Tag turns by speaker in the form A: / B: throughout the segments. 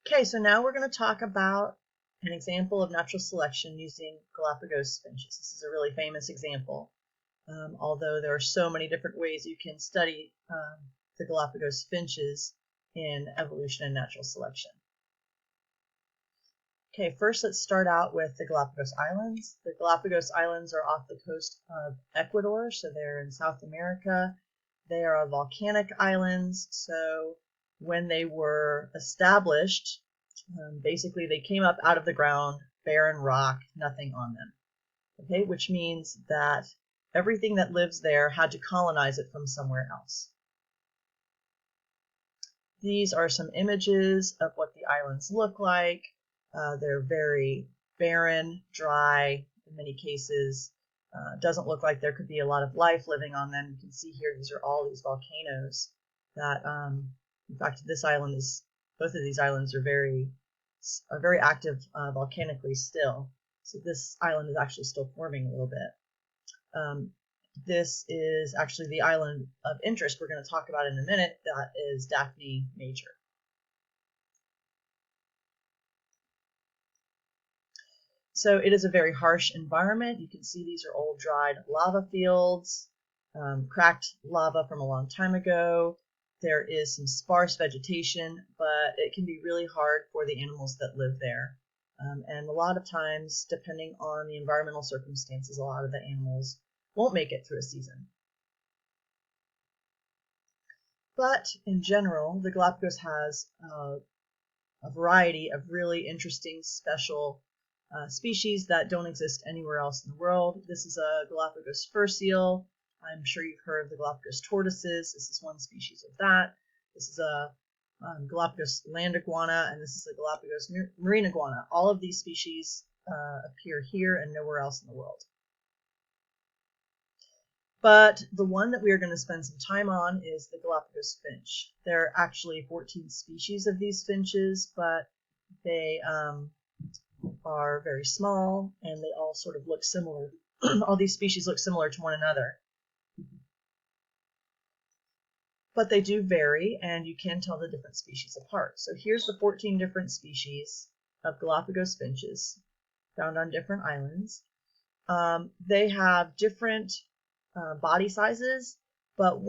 A: Okay, so now we're going to talk about an example of natural selection using Galapagos finches. This is a really famous example, although there are so many different ways you can study the Galapagos finches in evolution and natural selection. Okay, first let's start out with the Galapagos Islands. The Galapagos Islands are off the coast of Ecuador, so they're in South America. They are volcanic islands, so when they were established, basically they came up out of the ground, barren rock, nothing on them. Okay, which means that everything that lives there had to colonize it from somewhere else. These are some images of what the islands look like. They're very barren, dry in many cases. Doesn't look like there could be a lot of life living on them. You can see here, these are all these volcanoes that, in fact, both of these islands are very active volcanically still. So this island is actually still forming a little bit. This is actually the island of interest we're going to talk about in a minute. That is Daphne Major. So it is a very harsh environment. You can see these are old dried lava fields, cracked lava from a long time ago. There is some sparse vegetation, but it can be really hard for the animals that live there. And a lot of times, depending on the environmental circumstances, a lot of the animals won't make it through a season. But in general, the Galapagos has a variety of really interesting, special species that don't exist anywhere else in the world. This is a Galapagos fur seal. I'm sure you've heard of the Galapagos tortoises. This is one species of that. This is a Galapagos land iguana, and this is a Galapagos marine iguana. All of these species appear here and nowhere else in the world. But the one that we are going to spend some time on is the Galapagos finch. There are actually 14 species of these finches, but they are very small, and they all sort of look similar. All these species look similar to one another. But they do vary, and you can tell the different species apart. So here's the 14 different species of Galapagos finches found on different islands. They have different body sizes, but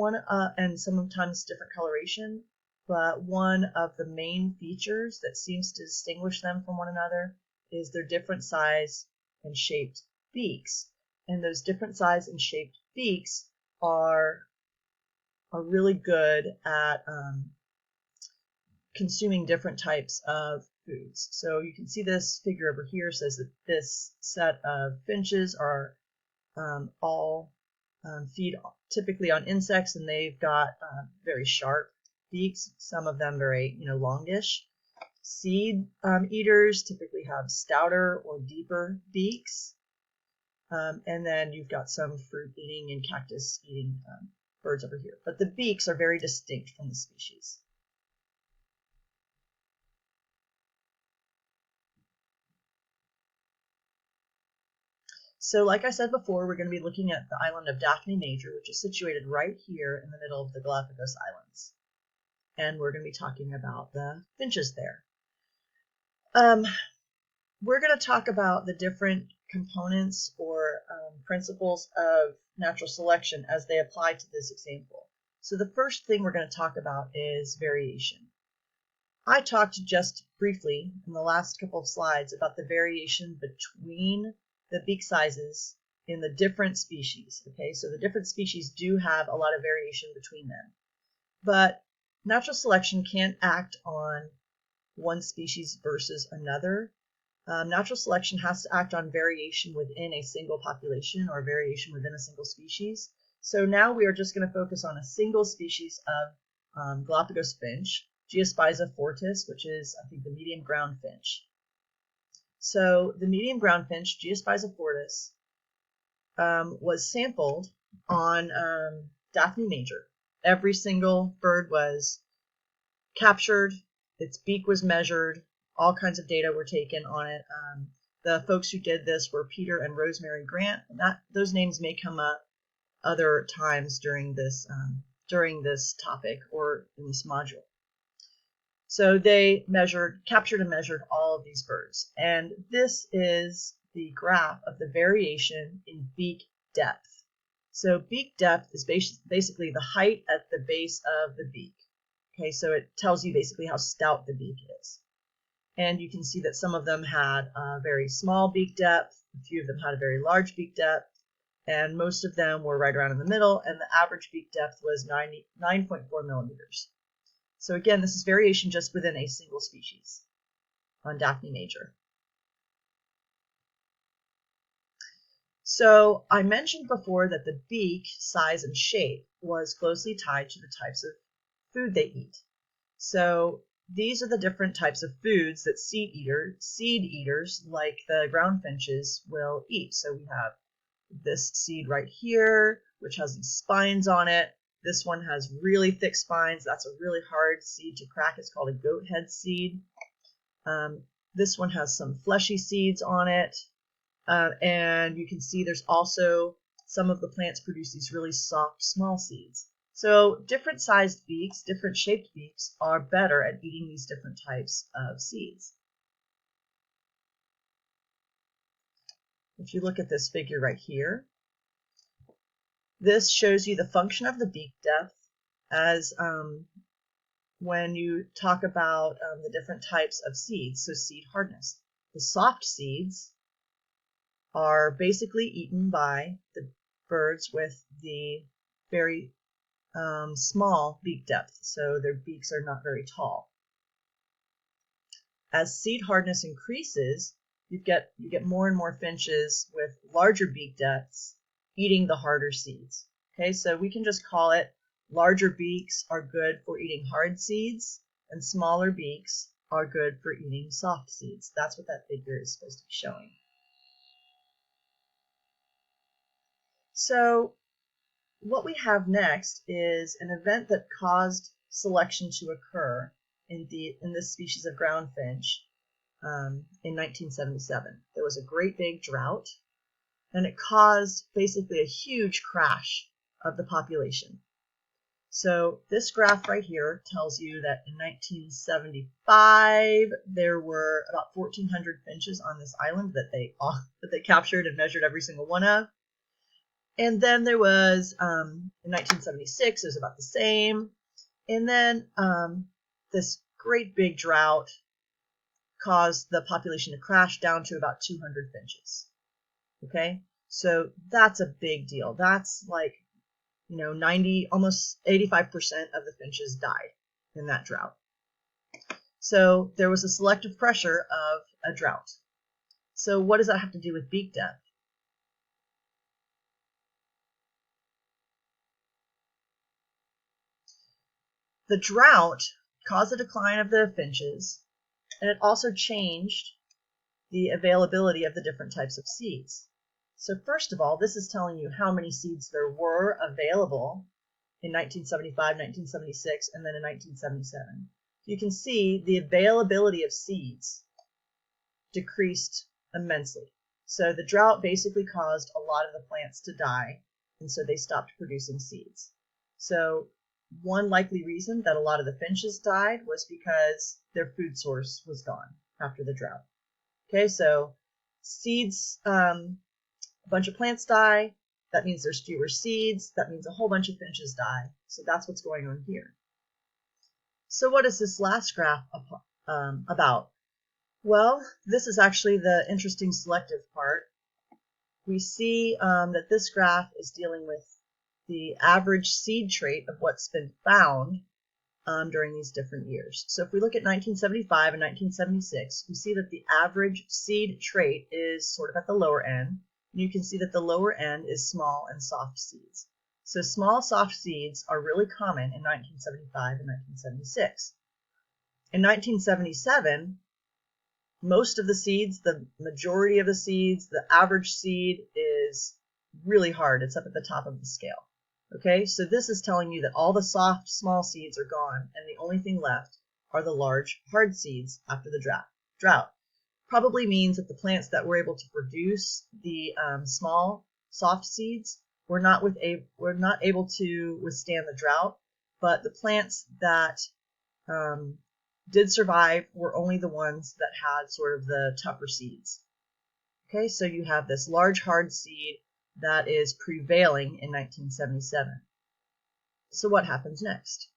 A: and sometimes different coloration. But one of the main features that seems to distinguish them from one another is their different size and shaped beaks. And those different size and shaped beaks are really good at consuming different types of foods. So you can see this figure over here says that this set of finches are all feed typically on insects, and they've got very sharp beaks, some of them very longish. Seed eaters typically have stouter or deeper beaks. And then you've got some fruit eating and cactus eating birds over here. But the beaks are very distinct from the species. So like I said before, we're going to be looking at the island of Daphne Major, which is situated right here in the middle of the Galapagos Islands. And we're going to be talking about the finches there. We're going to talk about the different components or principles of natural selection as they apply to this example. So the first thing we're going to talk about is variation. I talked just briefly in the last couple of slides about the variation between the beak sizes in the different species. Okay, so the different species do have a lot of variation between them. But natural selection can't act on one species versus another. Natural selection has to act on variation within a single population or variation within a single species. So now we are just going to focus on a single species of Galapagos finch, Geospiza fortis, which is, I think, the medium ground finch. So the medium ground finch, Geospiza fortis, was sampled on Daphne Major. Every single bird was captured, its beak was measured, all kinds of data were taken on it. The folks who did this were Peter and Rosemary Grant, and those names may come up other times during this topic or in this module. So they captured and measured all of these birds. And this is the graph of the variation in beak depth. So beak depth is basically the height at the base of the beak. Okay, so it tells you basically how stout the beak is. And you can see that some of them had a very small beak depth, a few of them had a very large beak depth, and most of them were right around in the middle, and the average beak depth was 9.4 millimeters. So again, this is variation just within a single species on Daphne major. So I mentioned before that the beak size and shape was closely tied to the types of food they eat. So these are the different types of foods that seed eaters like the ground finches will eat. So we have this seed right here, which has these spines on it. This one has really thick spines. That's a really hard seed to crack. It's called a goat head seed. This one has some fleshy seeds on it. And you can see there's also some of the plants produce these really soft, small seeds. So different sized beaks, different shaped beaks are better at eating these different types of seeds. If you look at this figure right here, this shows you the function of the beak depth as when you talk about the different types of seeds, so seed hardness. The soft seeds are basically eaten by the birds with the very small beak depth, so their beaks are not very tall. As seed hardness increases, you get more and more finches with larger beak depths eating the harder seeds. Okay, so we can just call it larger beaks are good for eating hard seeds, and smaller beaks are good for eating soft seeds. That's what that figure is supposed to be showing. So what we have next is an event that caused selection to occur in this species of ground finch in 1977. There was a great big drought, and it caused basically a huge crash of the population. So this graph right here tells you that in 1975 there were about 1,400 finches on this island that they captured and measured every single one of. And then there was, in 1976, it was about the same. And then this great big drought caused the population to crash down to about 200 finches. Okay, so that's a big deal. That's like, 90, almost 85% of the finches died in that drought. So there was a selective pressure of a drought. So what does that have to do with beak depth? The drought caused a decline of the finches, and it also changed the availability of the different types of seeds. So first of all, this is telling you how many seeds there were available in 1975, 1976, and then in 1977. You can see the availability of seeds decreased immensely. So the drought basically caused a lot of the plants to die, and so they stopped producing seeds. So one likely reason that a lot of the finches died was because their food source was gone after the drought. Okay, so seeds, a bunch of plants die. That means there's fewer seeds. That means a whole bunch of finches die. So that's what's going on here. So what is this last graph about? Well, this is actually the interesting selective part. We see that this graph is dealing with the average seed trait of what's been found during these different years. So if we look at 1975 and 1976, we see that the average seed trait is sort of at the lower end. And you can see that the lower end is small and soft seeds. So small soft seeds are really common in 1975 and 1976. In 1977, most of the seeds, the majority of the seeds, the average seed is really hard. It's up at the top of the scale. Okay, so this is telling you that all the soft, small seeds are gone, and the only thing left are the large, hard seeds after the drought. Probably means that the plants that were able to produce the small, soft seeds were not able to withstand the drought, but the plants that did survive were only the ones that had sort of the tougher seeds. Okay, so you have this large hard seed that is prevailing in 1977. So what happens next?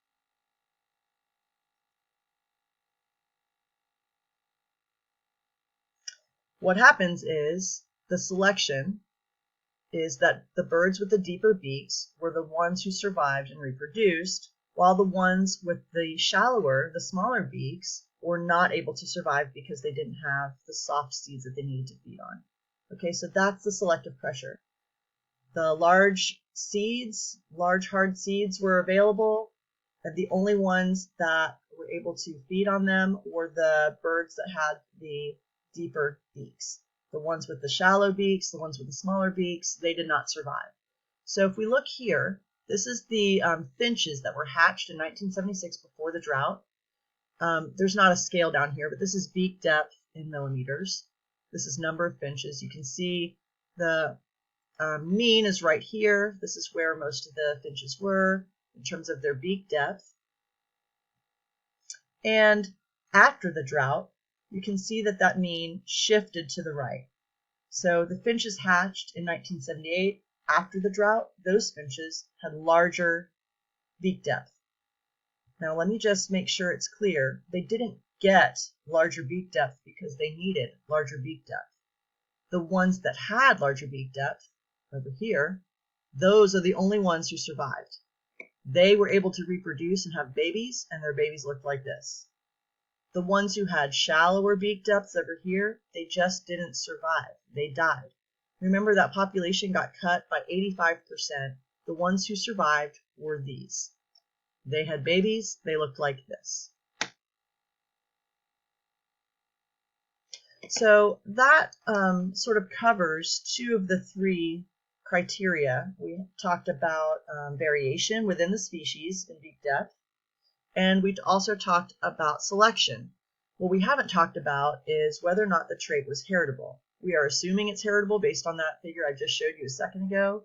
A: What happens is the selection is that the birds with the deeper beaks were the ones who survived and reproduced, while the ones with the shallower, the smaller beaks, were not able to survive because they didn't have the soft seeds that they needed to feed on. Okay, so that's the selective pressure. The large seeds, large hard seeds were available, and the only ones that were able to feed on them were the birds that had the deeper beaks. The ones with the shallow beaks, the ones with the smaller beaks, they did not survive. So if we look here, this is the finches that were hatched in 1976 before the drought. There's not a scale down here, but this is beak depth in millimeters. This is number of finches. You can see the mean is right here. This is where most of the finches were in terms of their beak depth. And after the drought, you can see that that mean shifted to the right. So the finches hatched in 1978. After the drought, those finches had larger beak depth. Now let me just make sure it's clear. They didn't get larger beak depth because they needed larger beak depth. The ones that had larger beak depth, over here, those are the only ones who survived. They were able to reproduce and have babies, and their babies looked like this. The ones who had shallower beak depths over here, they just didn't survive. They died. Remember, that population got cut by 85%. The ones who survived were these. They had babies. They looked like this. So that sort of covers two of the three criteria. We talked about variation within the species in beak depth, and we also talked about selection. What we haven't talked about is whether or not the trait was heritable. We are assuming it's heritable based on that figure I just showed you a second ago,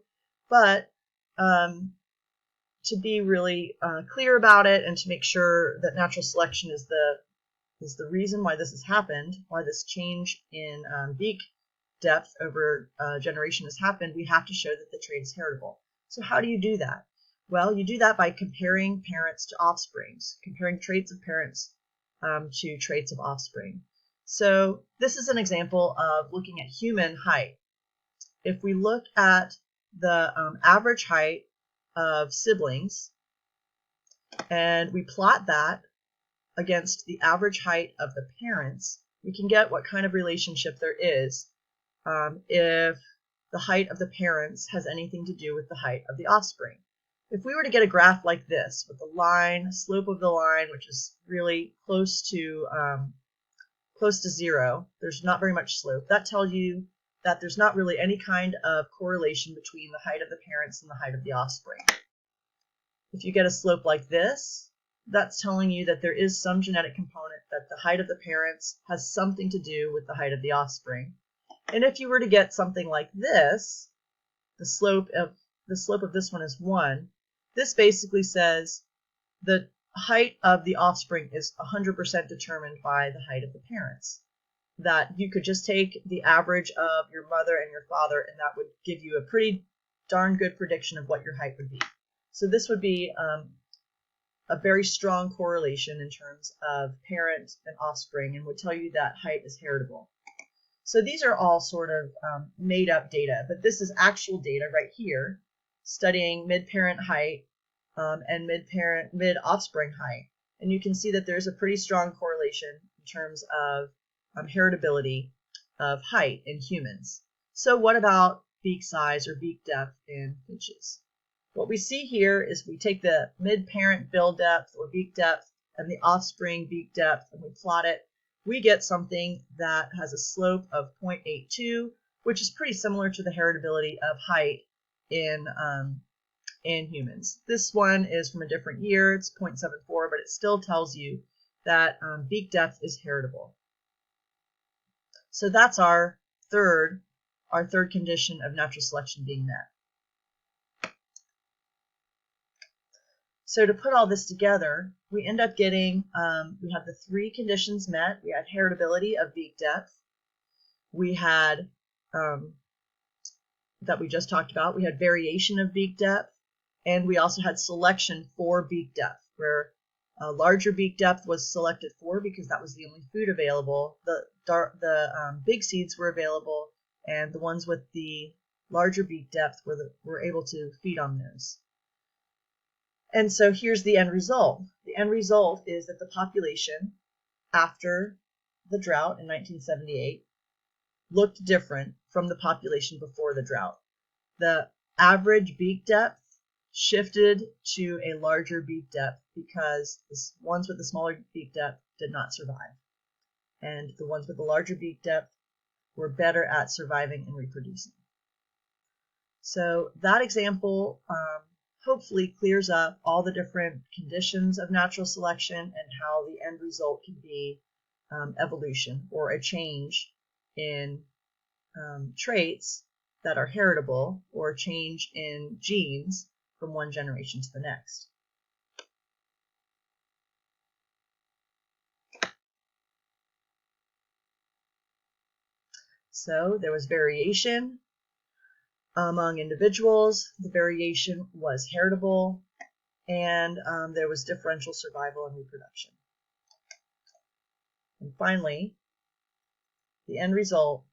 A: but to be really clear about it and to make sure that natural selection is the reason why this has happened, why this change in beak depth over generation has happened, we have to show that the trait is heritable. So how do you do that? Well, you do that by comparing parents to offsprings, comparing traits of parents to traits of offspring. So this is an example of looking at human height. If we look at the average height of siblings and we plot that against the average height of the parents, we can get what kind of relationship there is if the height of the parents has anything to do with the height of the offspring. If we were to get a graph like this with the line, slope of the line, which is really close to zero, there's not very much slope. That tells you that there's not really any kind of correlation between the height of the parents and the height of the offspring. If you get a slope like this, that's telling you that there is some genetic component that the height of the parents has something to do with the height of the offspring. And if you were to get something like this, the slope of this one is 1. This basically says the height of the offspring is 100% determined by the height of the parents. That you could just take the average of your mother and your father, and that would give you a pretty darn good prediction of what your height would be. So this would be a very strong correlation in terms of parent and offspring, and would tell you that height is heritable. So these are all sort of made up data, but this is actual data right here, studying mid-parent height and mid-offspring height. And you can see that there's a pretty strong correlation in terms of heritability of height in humans. So what about beak size or beak depth in finches? What we see here is we take the mid-parent bill depth or beak depth and the offspring beak depth and we plot it. We get something that has a slope of 0.82, which is pretty similar to the heritability of height in humans. This one is from a different year. It's 0.74, but it still tells you that beak depth is heritable. So that's our third condition of natural selection being met. So to put all this together, we end up getting, we had the three conditions met. We had heritability of beak depth. We had, that we just talked about, we had variation of beak depth. And we also had selection for beak depth, where a larger beak depth was selected for because that was the only food available. The big seeds were available, and the ones with the larger beak depth were able to feed on those. And so here's the end result. The end result is that the population after the drought in 1978 looked different from the population before the drought. The average beak depth shifted to a larger beak depth because the ones with the smaller beak depth did not survive. And the ones with the larger beak depth were better at surviving and reproducing. So that example hopefully clears up all the different conditions of natural selection and how the end result can be evolution, or a change in traits that are heritable, or a change in genes from one generation to the next. So there was variation among individuals. The variation was heritable, and there was differential survival and reproduction. And finally, the end result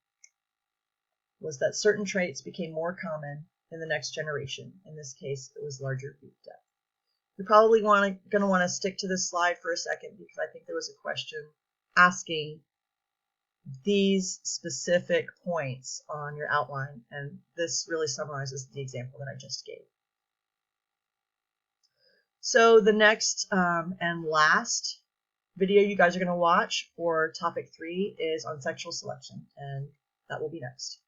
A: was that certain traits became more common in the next generation. In this case, it was larger beak depth. You're probably going to want to stick to this slide for a second, because I think there was a question asking these specific points on your outline, and this really summarizes the example that I just gave. So the next and last video you guys are going to watch for topic 3 is on sexual selection, and that will be next.